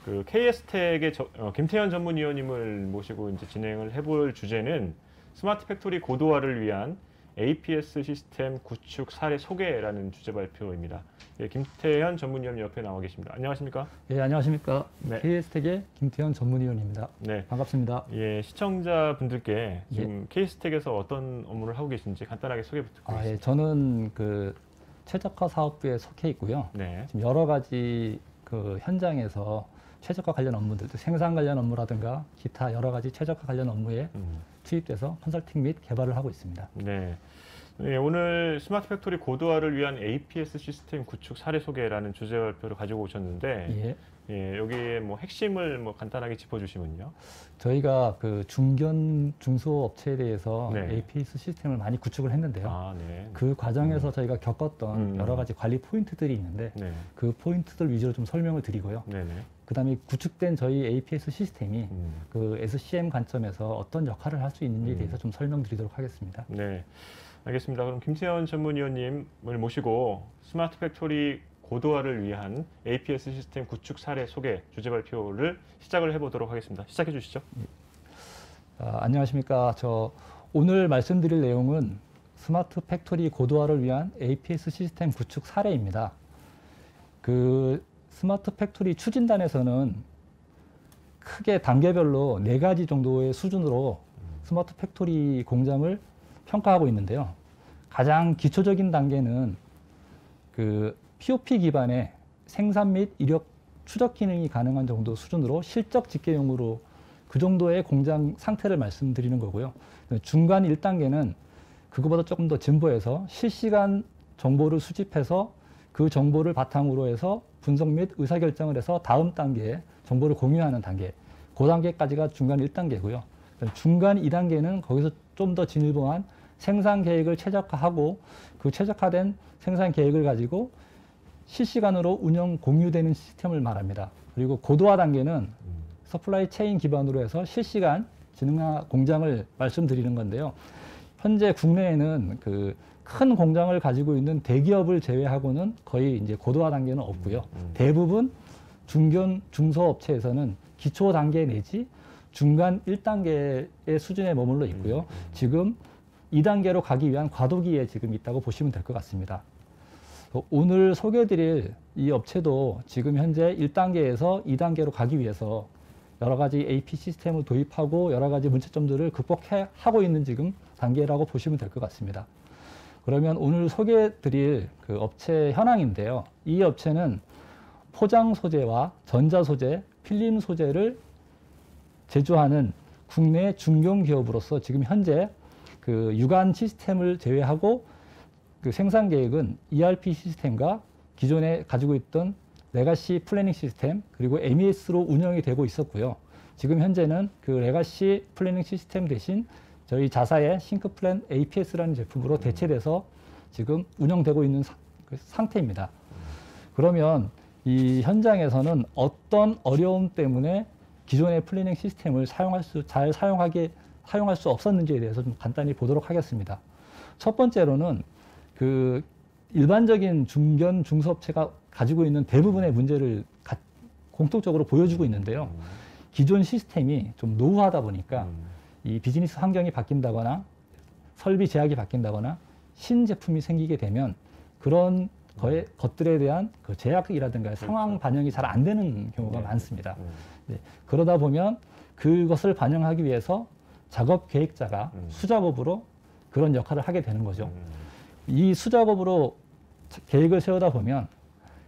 그 KS텍의 김태현 전문위원님을 모시고 이제 진행을 해볼 주제는 스마트 팩토리 고도화를 위한 APS 시스템 구축 사례 소개라는 주제 발표입니다. 예, 김태현 전문위원님 옆에 나와 계십니다. 안녕하십니까? 예, 안녕하십니까? 네. KS텍의 김태현 전문위원입니다. 네. 반갑습니다. 예, 시청자분들께 지금 KS텍에서 어떤 업무를 하고 계신지 간단하게 소개 부탁드리겠습니다. 예, 저는 그 최적화 사업부에 속해 있고요. 네. 지금 여러 가지 그 현장에서 최적화 관련 업무들, 생산 관련 업무라든가 기타 여러 가지 최적화 관련 업무에 투입돼서 컨설팅 및 개발을 하고 있습니다. 네. 네, 오늘 스마트 팩토리 고도화를 위한 APS 시스템 구축 사례 소개라는 주제 발표를 가지고 오셨는데, 예, 여기에 뭐 핵심을 뭐 간단하게 짚어주시면요. 저희가 그 중소 업체에 대해서 네. APS 시스템을 많이 구축을 했는데요. 아, 네. 그 과정에서 저희가 겪었던 여러 가지 관리 포인트들이 있는데, 네. 그 포인트들 위주로 좀 설명을 드리고요. 네네. 그다음에 구축된 저희 APS 시스템이 그 SCM 관점에서 어떤 역할을 할 수 있는지에 대해서 좀 설명드리도록 하겠습니다. 네, 알겠습니다. 그럼 김태현 전문위원님을 모시고 스마트 팩토리 고도화를 위한 APS 시스템 구축 사례 소개 주제 발표를 시작을 해보도록 하겠습니다. 시작해 주시죠. 안녕하십니까. 저 오늘 말씀드릴 내용은 스마트 팩토리 고도화를 위한 APS 시스템 구축 사례입니다. 그 스마트 팩토리 추진단에서는 크게 단계별로 4가지 정도의 수준으로 스마트 팩토리 공장을 평가하고 있는데요. 가장 기초적인 단계는 그 POP 기반의 생산 및 이력 추적 기능이 가능한 정도 수준으로 실적 집계용으로 그 정도의 공장 상태를 말씀드리는 거고요. 중간 1단계는 그거보다 조금 더 진보해서 실시간 정보를 수집해서 그 정보를 바탕으로 해서 분석 및 의사결정을 해서 다음 단계에 정보를 공유하는 단계, 그 단계까지가 중간 1단계고요. 중간 2단계는 거기서 좀 더 진일보한 생산 계획을 최적화하고 그 최적화된 생산 계획을 가지고 실시간으로 운영 공유되는 시스템을 말합니다. 그리고 고도화 단계는 서플라이 체인 기반으로 해서 실시간 지능화 공장을 말씀드리는 건데요. 현재 국내에는 그 큰 공장을 가지고 있는 대기업을 제외하고는 거의 이제 고도화 단계는 없고요. 대부분 중소업체에서는 기초 단계 내지 중간 1단계의 수준에 머물러 있고요. 지금 2단계로 가기 위한 과도기에 지금 있다고 보시면 될 것 같습니다. 오늘 소개해드릴 이 업체도 지금 현재 1단계에서 2단계로 가기 위해서 여러 가지 AP 시스템을 도입하고 여러 가지 문제점들을 극복하고 있는 지금 단계라고 보시면 될 것 같습니다. 그러면 오늘 소개해드릴 그 업체 현황인데요. 이 업체는 포장 소재와 전자 소재, 필름 소재를 제조하는 국내 중견 기업으로서 지금 현재 그 유관 시스템을 제외하고 그 생산 계획은 ERP 시스템과 기존에 가지고 있던 레가시 플래닝 시스템 그리고 MES로 운영이 되고 있었고요. 지금 현재는 그 레가시 플래닝 시스템 대신 저희 자사의 싱크플랜 APS라는 제품으로 대체돼서 지금 운영되고 있는 상태입니다. 그러면 이 현장에서는 어떤 어려움 때문에 기존의 플래닝 시스템을 잘 사용할 수 없었는지에 대해서 좀 간단히 보도록 하겠습니다. 첫 번째로는 그 일반적인 중견 중소업체가 가지고 있는 대부분의 문제를 공통적으로 보여주고 있는데요. 기존 시스템이 좀 노후하다 보니까 이 비즈니스 환경이 바뀐다거나 설비 제약이 바뀐다거나 신제품이 생기게 되면 그런 것들에 대한 그 제약이라든가 상황 반영이 잘 안 되는 경우가 많습니다. 네. 그러다 보면 그것을 반영하기 위해서 작업 계획자가 수작업으로 그런 역할을 하게 되는 거죠. 이 수작업으로 계획을 세우다 보면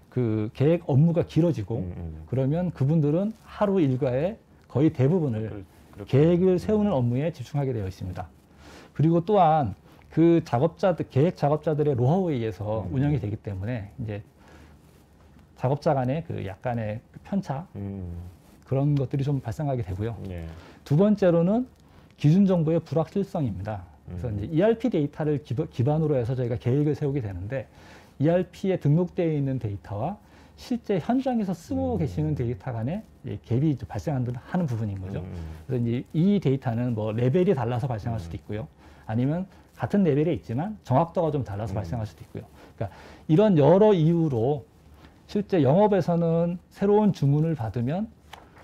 그 계획 업무가 길어지고 그러면 그분들은 하루 일과의 거의 대부분을 계획을 세우는 업무에 집중하게 되어 있습니다. 그리고 또한 그 계획 작업자들의 노하우에 의해서 운영이 되기 때문에 이제 작업자 간의 그 약간의 편차 그런 것들이 좀 발생하게 되고요. 두 번째로는 기준 정보의 불확실성입니다. 그래서 이제 ERP 데이터를 기반으로 해서 저희가 계획을 세우게 되는데 ERP에 등록되어 있는 데이터와 실제 현장에서 쓰고 계시는 데이터 간에 갭이 발생하는 부분인 거죠. 그래서 이제 이 데이터는 뭐 레벨이 달라서 발생할 수도 있고요. 아니면 같은 레벨에 있지만 정확도가 좀 달라서 발생할 수도 있고요. 그러니까 이런 여러 이유로 실제 영업에서는 새로운 주문을 받으면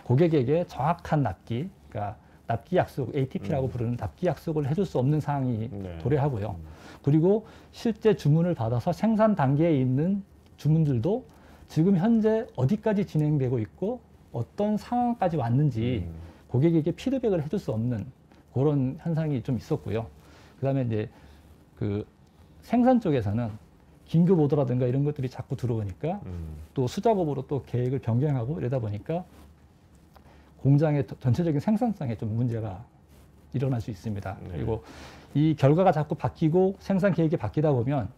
고객에게 정확한 납기, 그러니까 납기 약속, ATP라고 부르는 납기 약속을 해줄 수 없는 상황이 네. 도래하고요. 그리고 실제 주문을 받아서 생산 단계에 있는 주문들도 지금 현재 어디까지 진행되고 있고 어떤 상황까지 왔는지 고객에게 피드백을 해줄 수 없는 그런 현상이 좀 있었고요. 그다음에 이제 그 생산 쪽에서는 긴급 오더라든가 이런 것들이 자꾸 들어오니까 또 수작업으로 또 계획을 변경하고 이러다 보니까 공장의 전체적인 생산성에 좀 문제가 일어날 수 있습니다. 네. 그리고 이 결과가 자꾸 바뀌고 생산 계획이 바뀌다 보면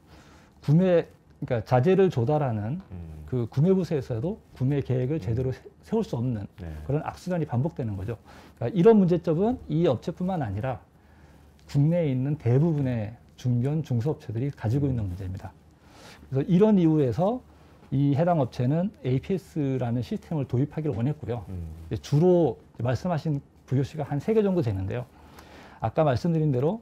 그러니까 자재를 조달하는 그 구매부서에서도 구매 계획을 제대로 세울 수 없는 네. 그런 악순환이 반복되는 거죠. 그러니까 이런 문제점은 이 업체뿐만 아니라 국내에 있는 대부분의 중견, 중소업체들이 가지고 있는 문제입니다. 그래서 이런 이유에서 이 해당 업체는 APS라는 시스템을 도입하기를 원했고요. 주로 말씀하신 VOC가 한 3개 정도 되는데요. 아까 말씀드린 대로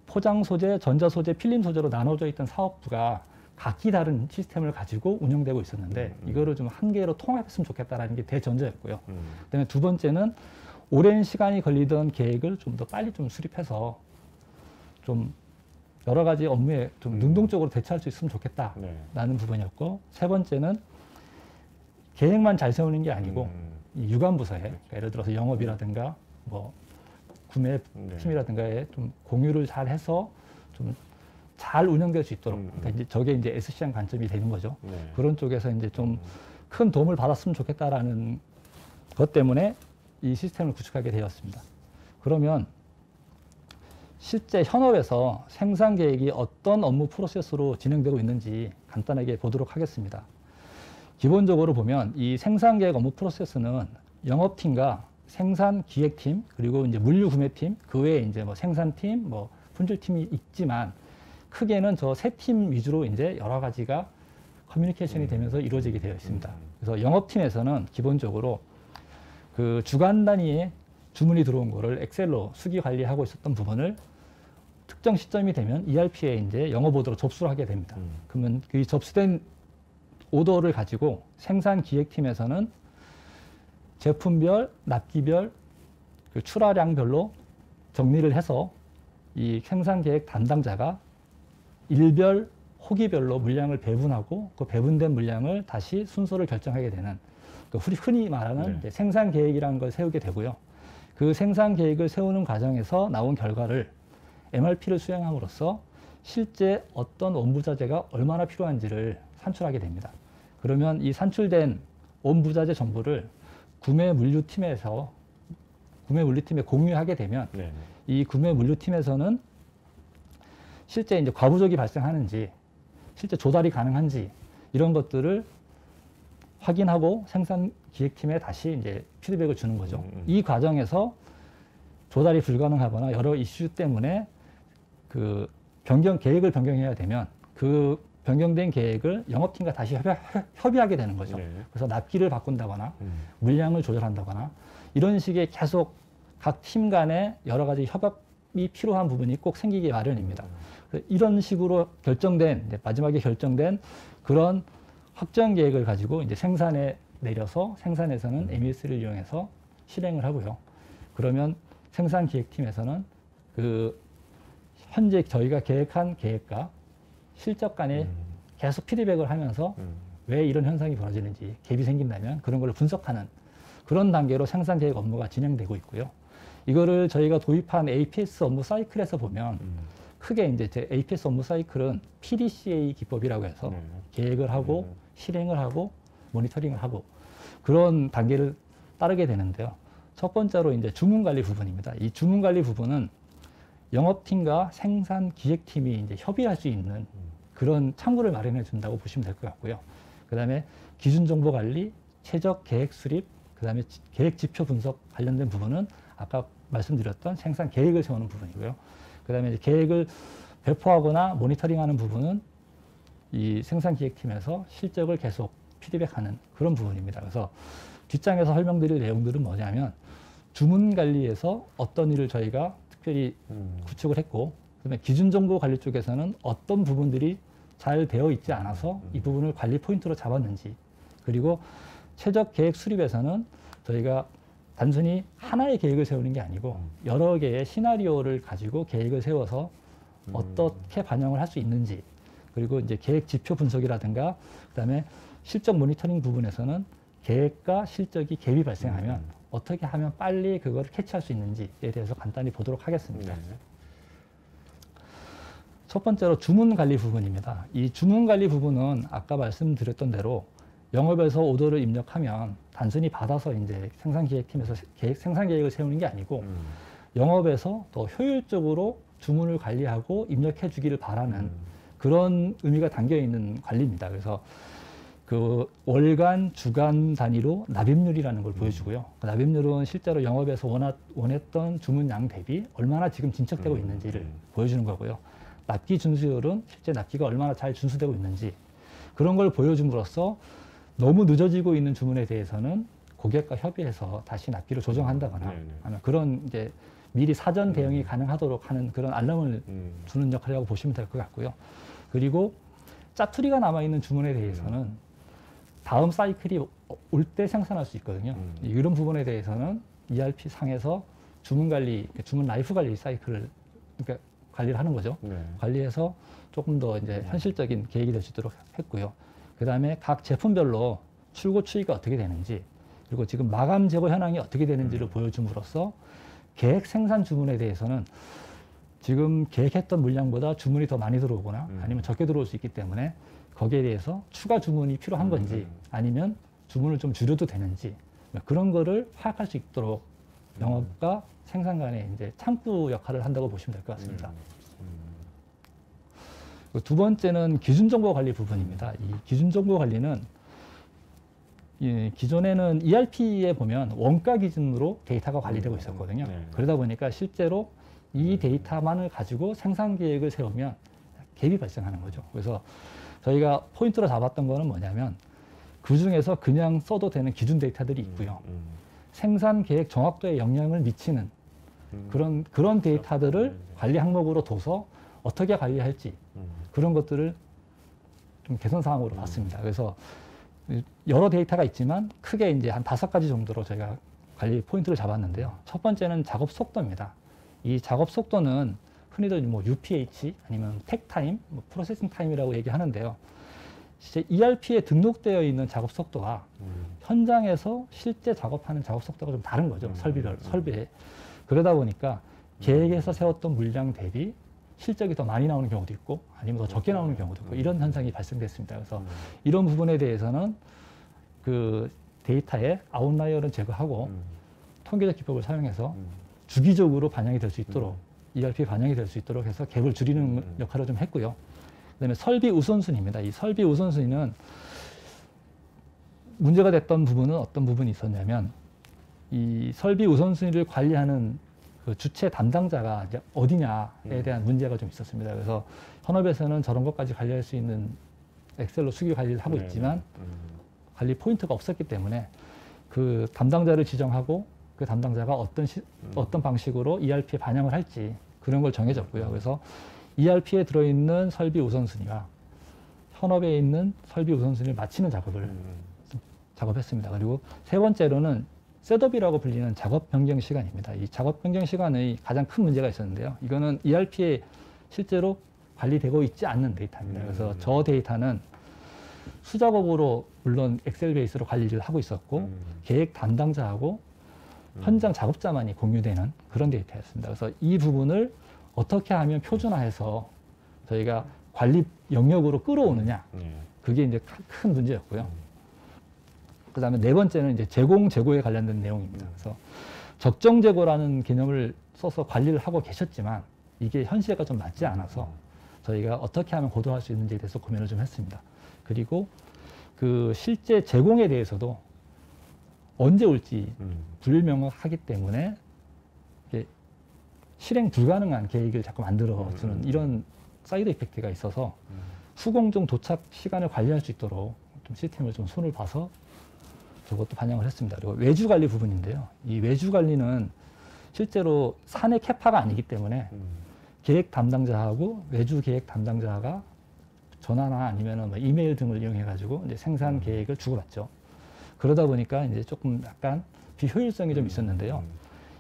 포장 소재, 전자 소재, 필름 소재로 나눠져 있던 사업부가 각기 다른 시스템을 가지고 운영되고 있었는데 이거를 좀 한 개로 통합했으면 좋겠다라는 게 대전제였고요. 그다음에 두 번째는 오랜 시간이 걸리던 계획을 좀 더 빨리 좀 수립해서 좀 여러 가지 업무에 좀 능동적으로 대처할 수 있으면 좋겠다라는 부분이었고, 세 번째는 계획만 잘 세우는 게 아니고 이 유관부서에 그러니까 예를 들어서 영업이라든가 뭐 구매팀이라든가에 좀 공유를 잘 해서 좀 잘 운영될 수 있도록 그러니까 이제 저게 이제 SCM 관점이 되는 거죠. 그런 쪽에서 이제 좀 큰 도움을 받았으면 좋겠다라는 것 때문에 이 시스템을 구축하게 되었습니다. 그러면 실제 현업에서 생산 계획이 어떤 업무 프로세스로 진행되고 있는지 간단하게 보도록 하겠습니다. 기본적으로 보면 이 생산 계획 업무 프로세스는 영업팀과 생산 기획팀 그리고 이제 물류 구매팀 그 외에 이제 뭐 생산팀 뭐 품질팀이 있지만 크게는 저 세 팀 위주로 이제 여러 가지가 커뮤니케이션이 되면서 이루어지게 되어 있습니다. 그래서 영업팀에서는 기본적으로 그 주간 단위의 주문이 들어온 거를 엑셀로 수기 관리하고 있었던 부분을 특정 시점이 되면 ERP에 이제 영업 오더로 접수를 하게 됩니다. 그러면 그 접수된 오더를 가지고 생산 기획팀에서는 제품별, 납기별, 그 출하량별로 정리를 해서 이 생산 계획 담당자가 일별, 호기별로 물량을 배분하고 그 배분된 물량을 다시 순서를 결정하게 되는 그 흔히 말하는 이제 생산 계획이라는 걸 세우게 되고요. 그 생산 계획을 세우는 과정에서 나온 결과를 MRP를 수행함으로써 실제 어떤 원부자재가 얼마나 필요한지를 산출하게 됩니다. 그러면 이 산출된 원부자재 정보를 구매 물류팀에 공유하게 되면 이 구매 물류팀에서는 실제 이제 과부족이 발생하는지 실제 조달이 가능한지 이런 것들을 확인하고 생산 기획팀에 다시 이제 피드백을 주는 거죠. 이 과정에서 조달이 불가능하거나 여러 이슈 때문에 그 계획을 변경해야 되면 그 변경된 계획을 영업팀과 다시 협의하게 되는 거죠. 그래서 납기를 바꾼다거나 물량을 조절한다거나 이런 식의 계속 각 팀 간에 여러 가지 협업이 필요한 부분이 꼭 생기기 마련입니다. 이런 식으로 마지막에 결정된 그런 확정 계획을 가지고 이제 생산에 내려서 생산에서는 MES를 이용해서 실행을 하고요. 그러면 생산 기획팀에서는 그 현재 저희가 계획한 계획과 실적 간에 계속 피드백을 하면서 왜 이런 현상이 벌어지는지 갭이 생긴다면 그런 걸 분석하는 그런 단계로 생산 계획 업무가 진행되고 있고요. 이거를 저희가 도입한 APS 업무 사이클에서 보면 크게 이제 제 APS 업무 사이클은 PDCA 기법이라고 해서 계획을 하고 실행을 하고 모니터링을 하고 그런 단계를 따르게 되는데요. 첫 번째로 이제 주문 관리 부분입니다. 이 주문 관리 부분은 영업팀과 생산 기획팀이 이제 협의할 수 있는 그런 창구를 마련해 준다고 보시면 될 것 같고요. 그 다음에 기준 정보 관리, 최적 계획 수립, 그 다음에 계획 지표 분석 관련된 부분은 아까 말씀드렸던 생산 계획을 세우는 부분이고요. 그 다음에 계획을 배포하거나 모니터링하는 부분은 이 생산 기획팀에서 실적을 계속 피드백하는 그런 부분입니다. 그래서 뒷장에서 설명드릴 내용들은 뭐냐면 주문 관리에서 어떤 일을 저희가 특별히 구축을 했고 그다음에 기준 정보 관리 쪽에서는 어떤 부분들이 잘 되어 있지 않아서 이 부분을 관리 포인트로 잡았는지 그리고 최적 계획 수립에서는 저희가 단순히 하나의 계획을 세우는 게 아니고 여러 개의 시나리오를 가지고 계획을 세워서 어떻게 반영을 할 수 있는지, 그리고 이제 계획 지표 분석이라든가 그다음에 실적 모니터링 부분에서는 계획과 실적이 갭이 발생하면 어떻게 하면 빨리 그거를 캐치할 수 있는지에 대해서 간단히 보도록 하겠습니다. 네. 첫 번째로 주문 관리 부분입니다. 이 주문 관리 부분은 아까 말씀드렸던 대로 영업에서 오더를 입력하면 단순히 받아서 이제 생산기획팀에서 생산 계획을 세우는 게 아니고 영업에서 더 효율적으로 주문을 관리하고 입력해 주기를 바라는 그런 의미가 담겨 있는 관리입니다. 그래서 그 월간, 주간 단위로 납입률이라는 걸 보여주고요. 그 납입률은 실제로 영업에서 원했던 주문량 대비 얼마나 지금 진척되고 있는지를 보여주는 거고요. 납기 준수율은 실제 납기가 얼마나 잘 준수되고 있는지 그런 걸 보여줌으로써 너무 늦어지고 있는 주문에 대해서는 고객과 협의해서 다시 납기를 조정한다거나 하는 그런 이제 미리 사전 대응이 가능하도록 하는 그런 알람을 주는 역할이라고 보시면 될 것 같고요. 그리고 짜투리가 남아있는 주문에 대해서는 다음 사이클이 올 때 생산할 수 있거든요. 이런 부분에 대해서는 ERP 상에서 주문 관리, 주문 라이프 관리 사이클을 그러니까 관리를 하는 거죠. 관리해서 조금 더 이제 현실적인 계획이 될 수 있도록 했고요. 그 다음에 각 제품별로 출고 추이가 어떻게 되는지, 그리고 지금 마감 재고 현황이 어떻게 되는지를 보여줌으로써 계획 생산 주문에 대해서는 지금 계획했던 물량보다 주문이 더 많이 들어오거나 아니면 적게 들어올 수 있기 때문에 거기에 대해서 추가 주문이 필요한 건지 아니면 주문을 좀 줄여도 되는지 그런 거를 파악할 수 있도록 영업과 생산 간에 이제 창구 역할을 한다고 보시면 될 것 같습니다. 두 번째는 기준 정보 관리 부분입니다. 이 기준 정보 관리는 기존에는 ERP에 보면 원가 기준으로 데이터가 관리되고 있었거든요. 그러다 보니까 실제로 이 데이터만을 가지고 생산 계획을 세우면 갭이 발생하는 거죠. 그래서 저희가 포인트로 잡았던 거는 뭐냐면 그 중에서 그냥 써도 되는 기준 데이터들이 있고요. 생산 계획 정확도에 영향을 미치는 그런 데이터들을 관리 항목으로 둬서 어떻게 관리할지 그런 것들을 좀 개선 사항으로 봤습니다. 그래서 여러 데이터가 있지만 크게 이제 한 5가지 정도로 저희가 관리 포인트를 잡았는데요. 첫 번째는 작업 속도입니다. 이 작업 속도는 흔히들 뭐 UPH 아니면 택 타임, 뭐 프로세싱 타임이라고 얘기하는데요. 실제 ERP에 등록되어 있는 작업 속도가 현장에서 실제 작업하는 작업 속도가 좀 다른 거죠. 설비에. 그러다 보니까 계획에서 세웠던 물량 대비 실적이 더 많이 나오는 경우도 있고 아니면 더 적게 나오는 경우도 있고 이런 현상이 발생됐습니다. 그래서 이런 부분에 대해서는 그 데이터의 아웃라이어를 제거하고 통계적 기법을 사용해서 주기적으로 반영이 될 수 있도록 ERP 반영이 될 수 있도록 해서 갭을 줄이는 역할을 좀 했고요. 그다음에 설비 우선순위입니다. 이 설비 우선순위는 문제가 됐던 부분은 어떤 부분이 있었냐면 이 설비 우선순위를 관리하는 그 주체 담당자가 이제 어디냐에 대한 문제가 좀 있었습니다. 그래서 현업에서는 저런 것까지 관리할 수 있는 엑셀로 수기 관리를 하고 있지만 관리 포인트가 없었기 때문에 그 담당자를 지정하고 그 담당자가 어떤 방식으로 ERP에 반영을 할지 그런 걸 정해졌고요. 그래서 ERP에 들어있는 설비 우선순위와 현업에 있는 설비 우선순위를 맞추는 작업했습니다. 그리고 세 번째로는 셋업이라고 불리는 작업 변경 시간입니다. 이 작업 변경 시간의 가장 큰 문제가 있었는데요. 이거는 ERP에 실제로 관리되고 있지 않는 데이터입니다. 그래서 저 데이터는 수작업으로 물론 엑셀 베이스로 관리를 하고 있었고 계획 담당자하고 현장 작업자만이 공유되는 그런 데이터였습니다. 그래서 이 부분을 어떻게 하면 표준화해서 저희가 관리 영역으로 끌어오느냐 그게 이제 큰 문제였고요. 그 다음에 네 번째는 이제 재고에 관련된 내용입니다. 그래서 적정 재고라는 개념을 써서 관리를 하고 계셨지만 이게 현실과 좀 맞지 않아서 저희가 어떻게 하면 고도할 수 있는지에 대해서 고민을 좀 했습니다. 그리고 그 실제 제공에 대해서도 언제 올지 불명확하기 때문에 실행 불가능한 계획을 자꾸 만들어주는 이런 사이드 이펙트가 있어서 수공정 도착 시간을 관리할 수 있도록 좀 시스템을 좀 손을 봐서 저것도 반영을 했습니다. 그리고 외주 관리 부분인데요. 이 외주 관리는 실제로 사내 캐파가 아니기 때문에 계획 담당자하고 외주 계획 담당자가 전화나 아니면 뭐 이메일 등을 이용해 가지고 이제 생산 계획을 주고받죠. 그러다 보니까 이제 조금 약간 비효율성이 좀 있었는데요.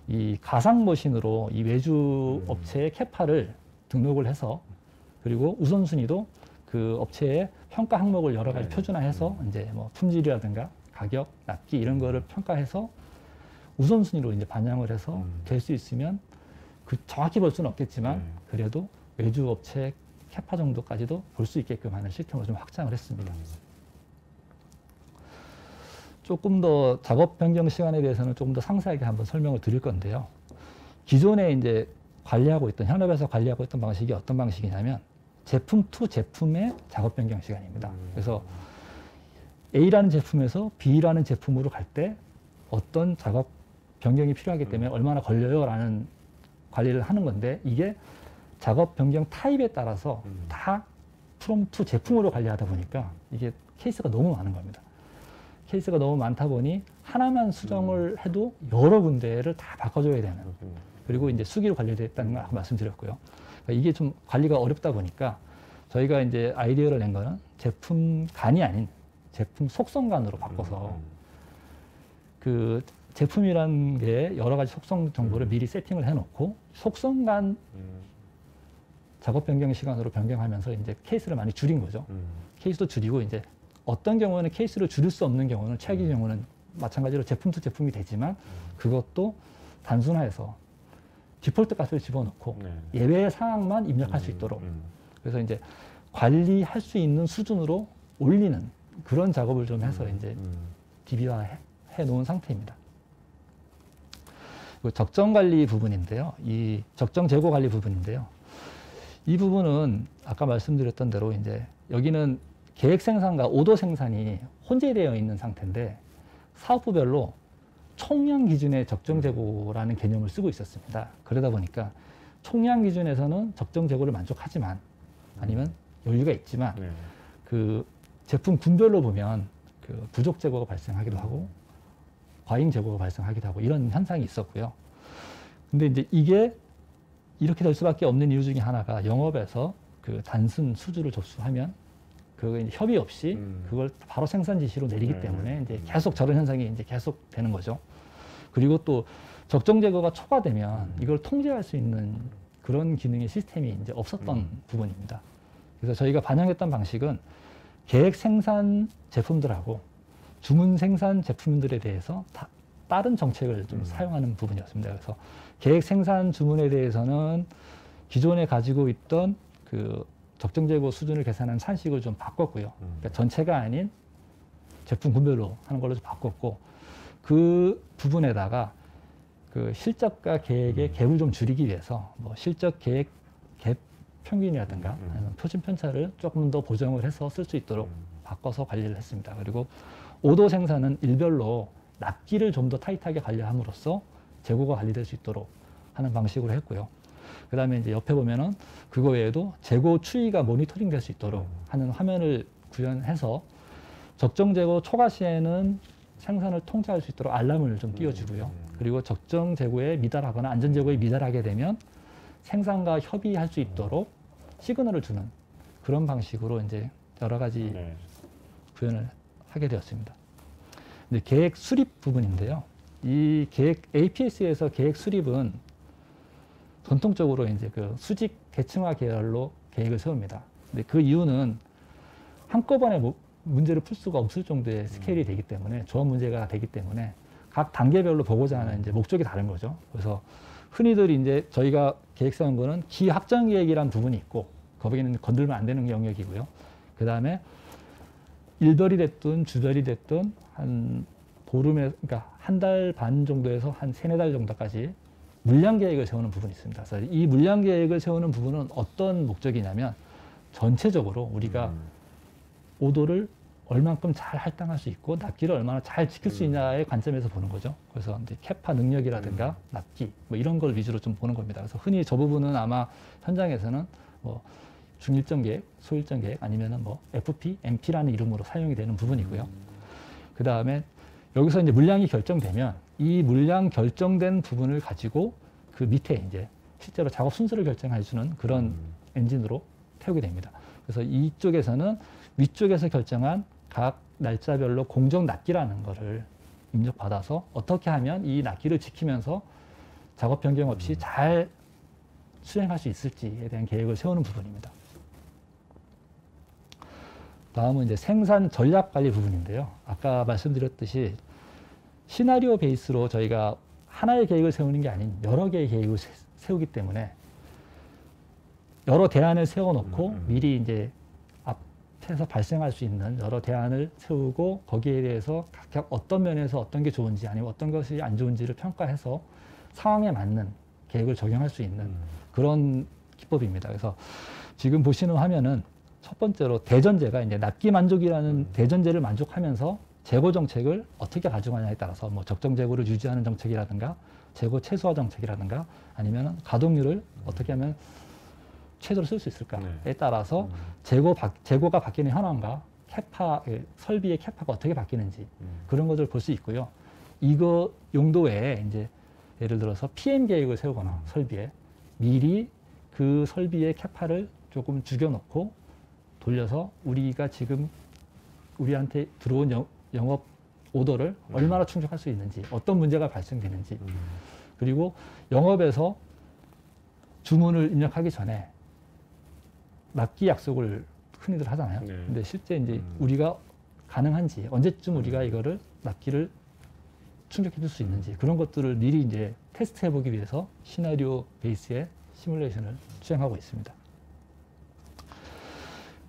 이 가상 머신으로 이 외주 업체의 캐파를 등록을 해서 그리고 우선순위도 그 업체의 평가 항목을 여러 가지 표준화해서 이제 뭐 품질이라든가 가격, 납기 이런 거를 평가해서 우선순위로 이제 반영을 해서 될 수 있으면 그 정확히 볼 수는 없겠지만 그래도 외주 업체 캐파 정도까지도 볼 수 있게끔 하는 시스템을 좀 확장을 했습니다. 조금 더 작업 변경 시간에 대해서는 조금 더 상세하게 한번 설명을 드릴 건데요. 기존에 이제 관리하고 있던, 현업에서 관리하고 있던 방식이 어떤 방식이냐면 제품 투 제품의 작업 변경 시간입니다. 그래서 A라는 제품에서 B라는 제품으로 갈 때 어떤 작업 변경이 필요하기 때문에 얼마나 걸려요? 라는 관리를 하는 건데 이게 작업 변경 타입에 따라서 다 프롬 투 제품으로 관리하다 보니까 이게 케이스가 너무 많은 겁니다. 케이스가 너무 많다 보니 하나만 수정을 해도 여러 군데를 다 바꿔줘야 되는 그리고 이제 수기로 관리됐다는 걸 아까 말씀드렸고요. 그러니까 이게 좀 관리가 어렵다 보니까 저희가 이제 아이디어를 낸 거는 제품간이 아닌 제품 속성간으로 바꿔서 그 제품이라는 게 여러 가지 속성 정보를 미리 세팅을 해놓고 속성간 작업 변경 시간으로 변경하면서 이제 케이스를 많이 줄인 거죠. 케이스도 줄이고 이제 어떤 경우는 케이스를 줄일 수 없는 경우는 최악의 경우는 마찬가지로 제품 투 제품이 되지만 그것도 단순화해서 디폴트 값을 집어넣고 예외 상황만 입력할 수 있도록 그래서 이제 관리할 수 있는 수준으로 올리는 그런 작업을 좀 해서 이제 DB화 해 놓은 상태입니다. 적정 관리 부분인데요. 이 적정 재고 관리 부분인데요. 이 부분은 아까 말씀드렸던 대로 이제 여기는 계획 생산과 오도 생산이 혼재되어 있는 상태인데 사업부별로 총량 기준의 적정 재고라는 개념을 쓰고 있었습니다. 그러다 보니까 총량 기준에서는 적정 재고를 만족하지만 아니면 여유가 있지만 그 제품 군별로 보면 그 부족 재고가 발생하기도 하고 과잉 재고가 발생하기도 하고 이런 현상이 있었고요. 근데 이제 이게 이렇게 될 수밖에 없는 이유 중에 하나가 영업에서 그 단순 수주를 접수하면 그 협의 없이 그걸 바로 생산 지시로 내리기 때문에 이제 계속 저런 현상이 이제 계속 되는 거죠. 그리고 또 적정 재고가 초과되면 이걸 통제할 수 있는 그런 기능의 시스템이 이제 없었던 부분입니다. 그래서 저희가 반영했던 방식은 계획 생산 제품들하고 주문 생산 제품들에 대해서 다른 정책을 좀 사용하는 부분이었습니다. 그래서 계획 생산 주문에 대해서는 기존에 가지고 있던 그 적정 재고 수준을 계산하는 산식을 좀 바꿨고요. 그러니까 전체가 아닌 제품 군별로 하는 걸로 좀 바꿨고 그 부분에다가 그 실적과 계획의 갭을 좀 줄이기 위해서 뭐 실적 계획 갭 평균이라든가 아니면 표준 편차를 조금 더 보정을 해서 쓸 수 있도록 바꿔서 관리를 했습니다. 그리고 오도 생산은 일별로 납기를 좀 더 타이트하게 관리함으로써 재고가 관리될 수 있도록 하는 방식으로 했고요. 그 다음에 이제 옆에 보면은 그거 외에도 재고 추이가 모니터링 될 수 있도록 하는 화면을 구현해서 적정 재고 초과 시에는 생산을 통제할 수 있도록 알람을 좀 띄워주고요. 그리고 적정 재고에 미달하거나 안전 재고에 미달하게 되면 생산과 협의할 수 있도록 시그널을 주는 그런 방식으로 이제 여러 가지 구현을 하게 되었습니다. 이제 계획 수립 부분인데요. 이 계획 APS에서 계획 수립은 전통적으로 이제 그 수직 계층화 계열로 계획을 세웁니다. 근데 그 이유는 한꺼번에 문제를 풀 수가 없을 정도의 스케일이 되기 때문에 조합 문제가 되기 때문에 각 단계별로 보고자 하는 이제 목적이 다른 거죠. 그래서 흔히들 이제 저희가 계획 세운 거는 기확정 계획이라는 부분이 있고 거기에는 건들면 안 되는 영역이고요. 그 다음에 일별이 됐든 주별이 됐든 한 보름에 그러니까 한 달 반 정도에서 한 세네 달 정도까지 물량 계획을 세우는 부분이 있습니다. 그래서 이 물량 계획을 세우는 부분은 어떤 목적이냐면 전체적으로 우리가 오도를 얼만큼 잘 할당할 수 있고 납기를 얼마나 잘 지킬 수 있냐의 관점에서 보는 거죠. 그래서 이제 캐파 능력이라든가 납기 뭐 이런 걸 위주로 좀 보는 겁니다. 그래서 흔히 저 부분은 아마 현장에서는 뭐 중일정 계획, 소일정 계획 아니면은 뭐 FP, MP라는 이름으로 사용이 되는 부분이고요. 그 다음에 여기서 이제 물량이 결정되면 이 물량 결정된 부분을 가지고 그 밑에 이제 실제로 작업 순서를 결정해 주는 그런 엔진으로 태우게 됩니다. 그래서 이쪽에서는 위쪽에서 결정한 각 날짜별로 공정 납기라는 거를 입력받아서 어떻게 하면 이 납기를 지키면서 작업 변경 없이 잘 수행할 수 있을지에 대한 계획을 세우는 부분입니다. 다음은 이제 생산 전략 관리 부분인데요. 아까 말씀드렸듯이 시나리오 베이스로 저희가 하나의 계획을 세우는 게 아닌 여러 개의 계획을 세우기 때문에 여러 대안을 세워놓고 미리 이제 앞에서 발생할 수 있는 여러 대안을 세우고 거기에 대해서 각각 어떤 면에서 어떤 게 좋은지 아니면 어떤 것이 안 좋은지를 평가해서 상황에 맞는 계획을 적용할 수 있는 그런 기법입니다. 그래서 지금 보시는 화면은 첫 번째로 대전제가 이제 납기 만족이라는 대전제를 만족하면서 재고 정책을 어떻게 가져가냐에 따라서 뭐 적정 재고를 유지하는 정책이라든가 재고 최소화 정책이라든가 아니면 가동률을 어떻게 하면 최대로 쓸 수 있을까에 따라서 재고가 바뀌는 현황과 캐파, 설비의 캐파가 어떻게 바뀌는지 그런 것들을 볼 수 있고요. 이거 용도 외에 이제 예를 들어서 PM 계획을 세우거나 설비에 미리 그 설비의 캐파를 조금 죽여놓고 돌려서 우리가 지금 우리한테 들어온 영업 오더를 얼마나 충족할 수 있는지 어떤 문제가 발생되는지 그리고 영업에서 주문을 입력하기 전에 납기 약속을 흔히들 하잖아요. 근데 실제 이제 우리가 가능한지 언제쯤 우리가 이거를 납기를 충족해 줄 수 있는지 그런 것들을 미리 이제 테스트해 보기 위해서 시나리오 베이스의 시뮬레이션을 수행하고 있습니다.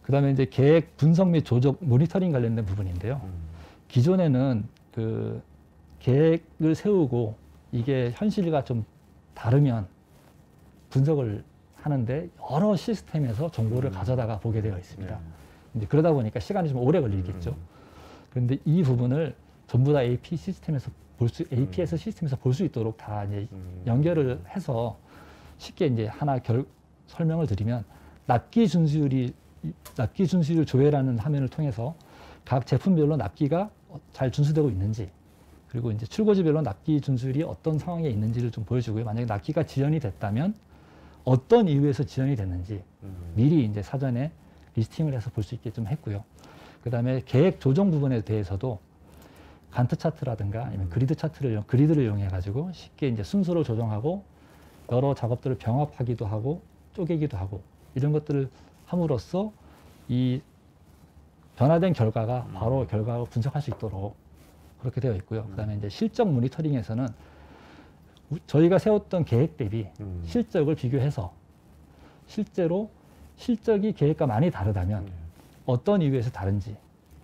그 다음에 이제 계획 분석 및 조정 모니터링 관련된 부분인데요. 기존에는 그 계획을 세우고 이게 현실과 좀 다르면 분석을 하는데 여러 시스템에서 정보를 가져다가 보게 되어 있습니다. 이제 그러다 보니까 시간이 좀 오래 걸리겠죠. 그런데 이 부분을 전부 다 APS 시스템에서 볼 수 있도록 다 이제 연결을 해서 쉽게 이제 하나 설명을 드리면 납기 준수율 조회라는 화면을 통해서 각 제품별로 납기가 잘 준수되고 있는지 그리고 이제 출고지별로 납기 준수율이 어떤 상황에 있는지를 좀 보여주고요. 만약에 납기가 지연이 됐다면 어떤 이유에서 지연이 됐는지 미리 이제 사전에 리스팅을 해서 볼 수 있게 좀 했고요. 그 다음에 계획 조정 부분에 대해서도 간트 차트라든가 아니면 그리드를 이용해 가지고 쉽게 이제 순서를 조정하고 여러 작업들을 병합하기도 하고 쪼개기도 하고 이런 것들을 함으로써 이 변화된 결과가 바로 결과를 분석할 수 있도록 그렇게 되어 있고요. 그 다음에 이제 실적 모니터링에서는 저희가 세웠던 계획 대비 실적을 비교해서 실제로 실적이 계획과 많이 다르다면 어떤 이유에서 다른지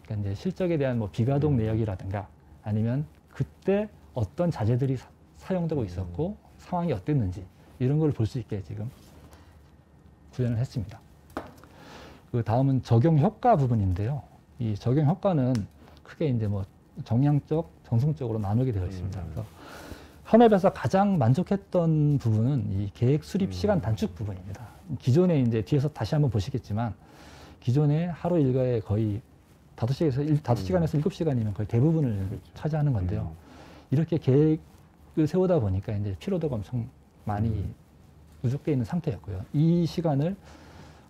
그러니까 이제 실적에 대한 뭐 비가동 내역이라든가 아니면 그때 어떤 자재들이 사용되고 있었고 상황이 어땠는지 이런 걸 볼 수 있게 지금 구현을 했습니다. 그 다음은 적용 효과 부분인데요. 이 적용 효과는 크게 이제 뭐 정량적, 정성적으로 나누게 되어 있습니다. 그래서 현업에서 가장 만족했던 부분은 이 계획 수립 시간 단축 부분입니다. 기존에 이제 뒤에서 다시 한번 보시겠지만 기존에 하루 일과에 거의 5시간에서 7시간이면 거의 대부분을 차지하는 건데요. 이렇게 계획을 세우다 보니까 이제 피로도가 엄청 많이 누적되어 있는 상태였고요. 이 시간을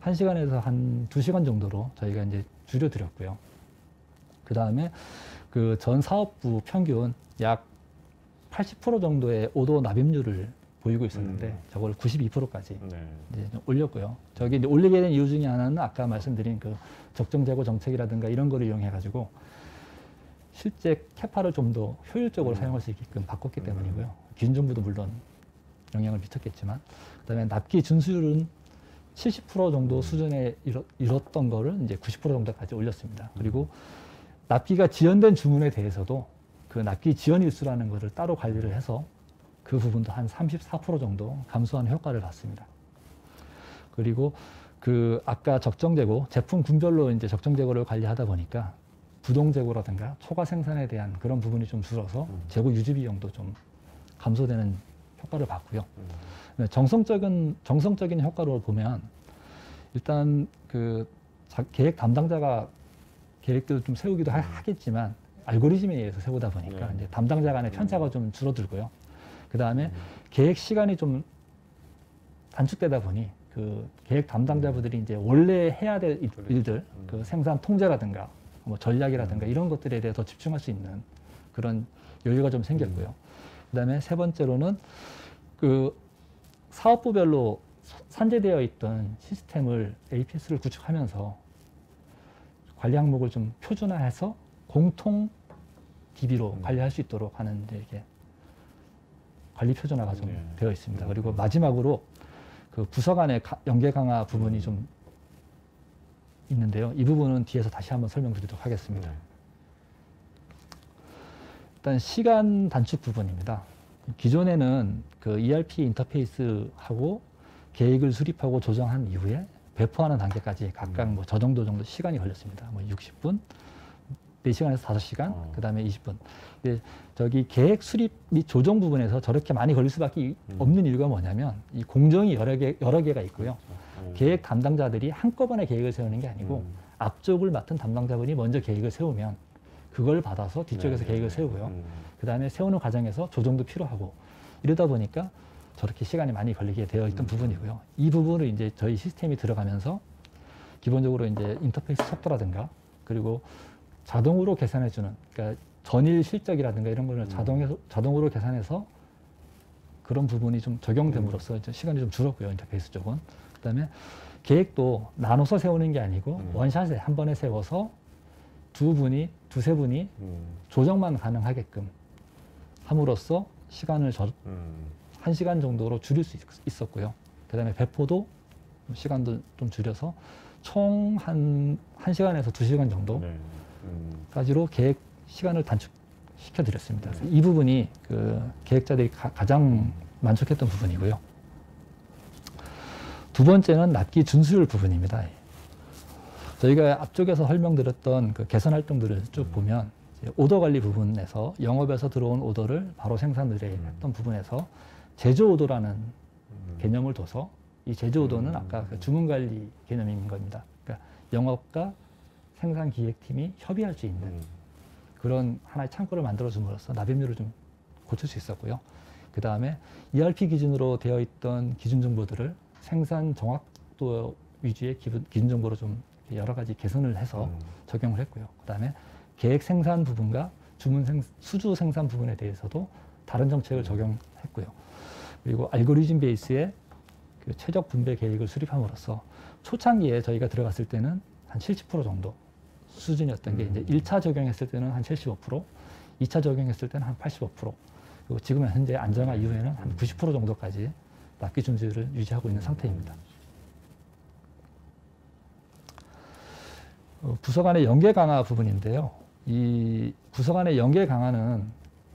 1시간에서 한 2시간 정도로 저희가 이제 줄여드렸고요. 그 다음에 그 전 사업부 평균 약 80% 정도의 오도 납입률을 보이고 있었는데 저걸 92%까지 이제 좀 올렸고요. 저기 이제 올리게 된 이유 중에 하나는 아까 말씀드린 그 적정 재고 정책이라든가 이런 거를 이용해 가지고 실제 캐파를 좀 더 효율적으로 사용할 수 있게끔 바꿨기 때문이고요. 기준 정보도 물론 영향을 미쳤겠지만 그다음에 납기 준수율은 70% 정도 수준에 이뤘던 거를 이제 90% 정도까지 올렸습니다. 그리고 납기가 지연된 주문에 대해서도 그 납기 지연 일수라는 것을 따로 관리를 해서 그 부분도 한 34% 정도 감소하는 효과를 봤습니다. 그리고 그 아까 적정 재고, 제품 군별로 이제 적정 재고를 관리하다 보니까 부동 재고라든가 초과 생산에 대한 그런 부분이 좀 줄어서 재고 유지 비용도 좀 감소되는 효과를 봤고요. 정성적인 효과로 보면 일단 그 계획 담당자가 계획들을 좀 세우기도 하겠지만 알고리즘에 의해서 세우다 보니까 이제 담당자 간의 편차가 좀 줄어들고요. 그 다음에 계획 시간이 좀 단축되다 보니 그 계획 담당자분들이 이제 원래 해야 될 일들, 그 생산 통제라든가 뭐 전략이라든가 이런 것들에 대해 더 집중할 수 있는 그런 여유가 좀 생겼고요. 그다음에 세 번째로는 그 사업부별로 산재되어 있던 시스템을 APS를 구축하면서 관리 항목을 좀 표준화해서 공통 DB로 관리할 수 있도록 하는 이게 관리 표준화가 좀 되어 있습니다. 그리고 마지막으로 그 부서 간의 연계 강화 부분이 좀 있는데요. 이 부분은 뒤에서 다시 한번 설명드리도록 하겠습니다. 일단 시간 단축 부분입니다. 기존에는 그 ERP 인터페이스하고 계획을 수립하고 조정한 이후에 배포하는 단계까지 각각 뭐 저 정도 시간이 걸렸습니다. 뭐 60분, 4시간에서 5시간, 그 다음에 20분. 근데 저기 계획 수립 및 조정 부분에서 저렇게 많이 걸릴 수밖에 없는 이유가 뭐냐면 이 공정이 여러 개가 있고요. 계획 담당자들이 한꺼번에 계획을 세우는 게 아니고 앞쪽을 맡은 담당자분이 먼저 계획을 세우면 그걸 받아서 뒤쪽에서 계획을 세우고요. 그 다음에 세우는 과정에서 조정도 필요하고 이러다 보니까 저렇게 시간이 많이 걸리게 되어 있던 부분이고요. 이 부분을 이제 저희 시스템이 들어가면서 기본적으로 이제 인터페이스 속도라든가 그리고 자동으로 계산해주는, 그러니까 전일 실적이라든가 이런 거를 자동으로 계산해서 그런 부분이 좀 적용됨으로써 이제 시간이 좀 줄었고요. 인터페이스 쪽은. 그 다음에 계획도 나눠서 세우는 게 아니고 원샷에 한 번에 세워서 두세 분이 조정만 가능하게끔 함으로써 시간을 1시간 정도로 줄일 수 있었고요. 그 다음에 배포도 시간도 좀 줄여서 총 한 1시간에서 2시간 정도까지로 계획 시간을 단축시켜 드렸습니다. 이 부분이 그 계획자들이 가장 만족했던 부분이고요. 두 번째는 납기 준수율 부분입니다. 저희가 앞쪽에서 설명드렸던 그 개선 활동들을 쭉 보면 오더 관리 부분에서 영업에서 들어온 오더를 바로 생산을 했던 부분에서 제조 오더라는 개념을 둬서 이 제조 오더는 아까 그 주문 관리 개념인 겁니다. 그러니까 영업과 생산 기획팀이 협의할 수 있는 그런 하나의 창구를 만들어 줌으로써 납입률을 좀 고칠 수 있었고요. 그 다음에 ERP 기준으로 되어 있던 기준 정보들을 생산 정확도 위주의 기준 정보로 좀 여러 가지 개선을 해서 적용을 했고요. 그 다음에 계획 생산 부분과 수주 생산 부분에 대해서도 다른 정책을 적용했고요. 그리고 알고리즘 베이스의 그 최적 분배 계획을 수립함으로써 초창기에 저희가 들어갔을 때는 한 70% 정도 수준이었던 게 이제 1차 적용했을 때는 한 75%, 2차 적용했을 때는 한 85%, 그리고 지금 현재 안정화 이후에는 한 90% 정도까지 납기 준수율을 유지하고 있는 상태입니다. 부서 간의 연계 강화 부분인데요. 이 부서 간의 연계 강화는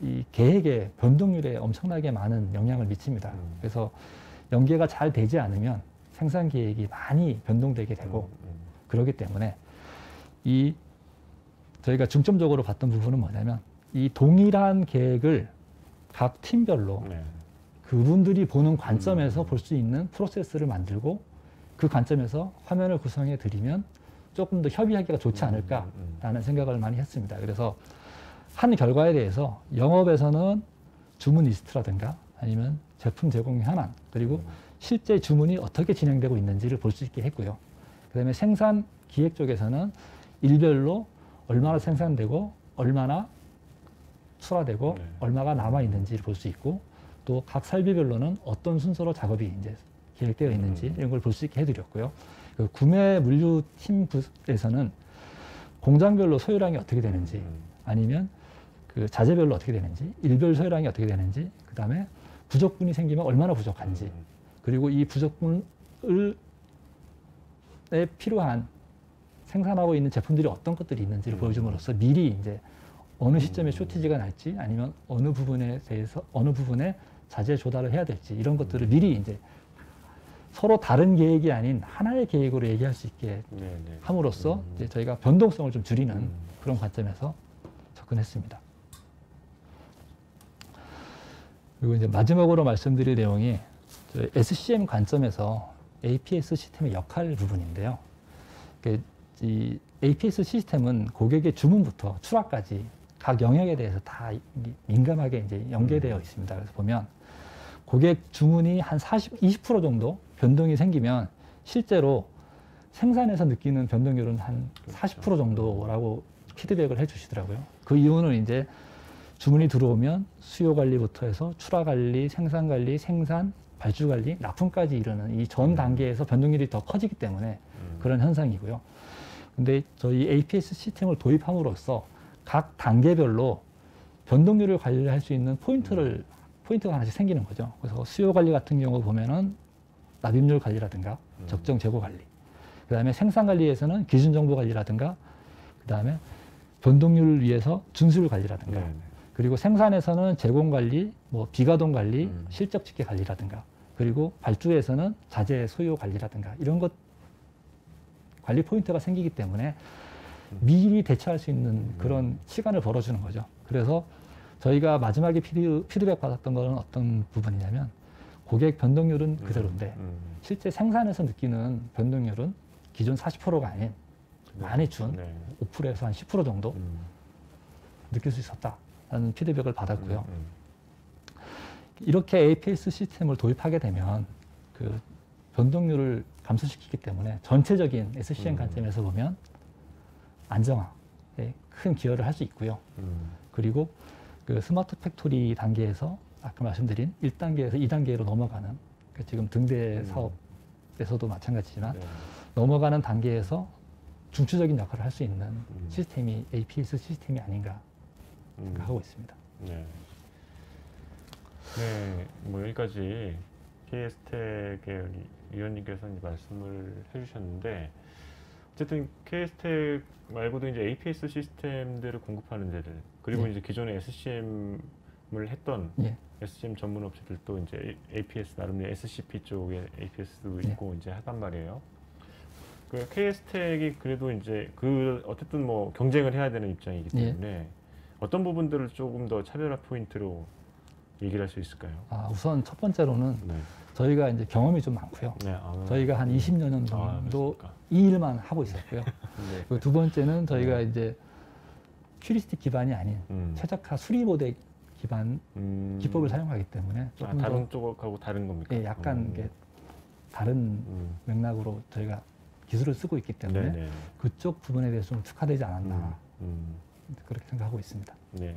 이 계획의 변동률에 엄청나게 많은 영향을 미칩니다. 그래서 연계가 잘 되지 않으면 생산 계획이 많이 변동되게 되고 그렇기 때문에 이 저희가 중점적으로 봤던 부분은 뭐냐면 이 동일한 계획을 각 팀별로 그분들이 보는 관점에서 볼 수 있는 프로세스를 만들고 그 관점에서 화면을 구성해 드리면 조금 더 협의하기가 좋지 않을까라는 생각을 많이 했습니다. 그래서 한 결과에 대해서 영업에서는 주문 리스트라든가 아니면 제품 제공 현황 그리고 실제 주문이 어떻게 진행되고 있는지를 볼 수 있게 했고요. 그 다음에 생산 기획 쪽에서는 일별로 얼마나 생산되고 얼마나 출하되고 얼마가 남아 있는지를 볼 수 있고 또 각 설비별로는 어떤 순서로 작업이 이제 계획되어 있는지 이런 걸 볼 수 있게 해드렸고요. 그 구매 물류 팀에서는 공장별로 소요량이 어떻게 되는지 아니면 그 자재별로 어떻게 되는지 일별 소요량이 어떻게 되는지 그 다음에 부족분이 생기면 얼마나 부족한지 그리고 이 부족분에 필요한 생산하고 있는 제품들이 어떤 것들이 있는지를 보여줌으로써 미리 이제 어느 시점에 쇼티지가 날지 아니면 어느 부분에 대해서 어느 부분에 자재 조달을 해야 될지 이런 것들을 미리 이제 서로 다른 계획이 아닌 하나의 계획으로 얘기할 수 있게 함으로써 이제 저희가 변동성을 좀 줄이는 그런 관점에서 접근했습니다. 그리고 이제 마지막으로 말씀드릴 내용이 SCM 관점에서 APS 시스템의 역할 부분인데요. 이 APS 시스템은 고객의 주문부터 출하까지 각 영역에 대해서 다 민감하게 이제 연계되어 있습니다. 그래서 보면 고객 주문이 한 20% 정도 변동이 생기면 실제로 생산에서 느끼는 변동률은 한 40% 정도라고 피드백을 해 주시더라고요. 그 이유는 이제 주문이 들어오면 수요 관리부터 해서 출하 관리, 생산 관리, 생산, 발주 관리, 납품까지 이르는 이 전 단계에서 변동률이 더 커지기 때문에 그런 현상이고요. 근데 저희 APS 시스템을 도입함으로써 각 단계별로 변동률을 관리할 수 있는 포인트가 하나씩 생기는 거죠. 그래서 수요 관리 같은 경우 보면은 납입률 관리라든가 적정 재고 관리, 그 다음에 생산 관리에서는 기준 정보 관리라든가, 그 다음에 변동률을 위해서 준수율 관리라든가, 네. 그리고 생산에서는 제공 관리, 뭐 비가동 관리, 실적 집계 관리라든가, 그리고 발주에서는 자재 소요 관리라든가 이런 것 관리 포인트가 생기기 때문에 미리 대처할 수 있는 그런 시간을 벌어주는 거죠. 그래서 저희가 마지막에 피드백 받았던 거는 어떤 부분이냐면 고객 변동률은 그대로인데 실제 생산에서 느끼는 변동률은 기존 40%가 아닌 많이 준 5%에서 한 10% 정도 느낄 수 있었다라는 피드백을 받았고요. 이렇게 APS 시스템을 도입하게 되면 그 변동률을 감소시키기 때문에 전체적인 SCM 관점에서 보면 안정화에 큰 기여를 할 수 있고요. 그리고 그 스마트 팩토리 단계에서 아까 말씀드린 1단계에서 2단계로 넘어가는 그 지금 등대 사업에서도 마찬가지지만 넘어가는 단계에서 중추적인 역할을 할 수 있는 시스템이 APS 시스템이 아닌가 생각하고 있습니다. 네. 네, 뭐 여기까지 KS텍의 위원님께서 이제 말씀을 해주셨는데, 어쨌든 KS텍 말고도 이제 APS 시스템들을 공급하는 데들, 그리고 이제 기존에 SCM을 했던 SCM 전문 업체들도 이제 APS 나름의 SCP 쪽에 APS도 있고 이제 하단 말이에요. 그 KS텍이 그래도 이제 그 어쨌든 뭐 경쟁을 해야 되는 입장이기 때문에 어떤 부분들을 조금 더 차별화 포인트로 얘기를 할 수 있을까요? 우선 첫 번째로는 저희가 이제 경험이 좀 많고요. 저희가 한 20여 년 정도 이 일만 하고 있었고요. 그리고 두 번째는 저희가 이제 큐리스틱 기반이 아닌 최적화 수리 모델 기반 기법을 사용하기 때문에 조금 다른 쪽하고 다른 겁니까? 예, 약간 이게 다른 맥락으로 저희가 기술을 쓰고 있기 때문에 그쪽 부분에 대해서 좀 특화되지 않았나 그렇게 생각하고 있습니다. 네.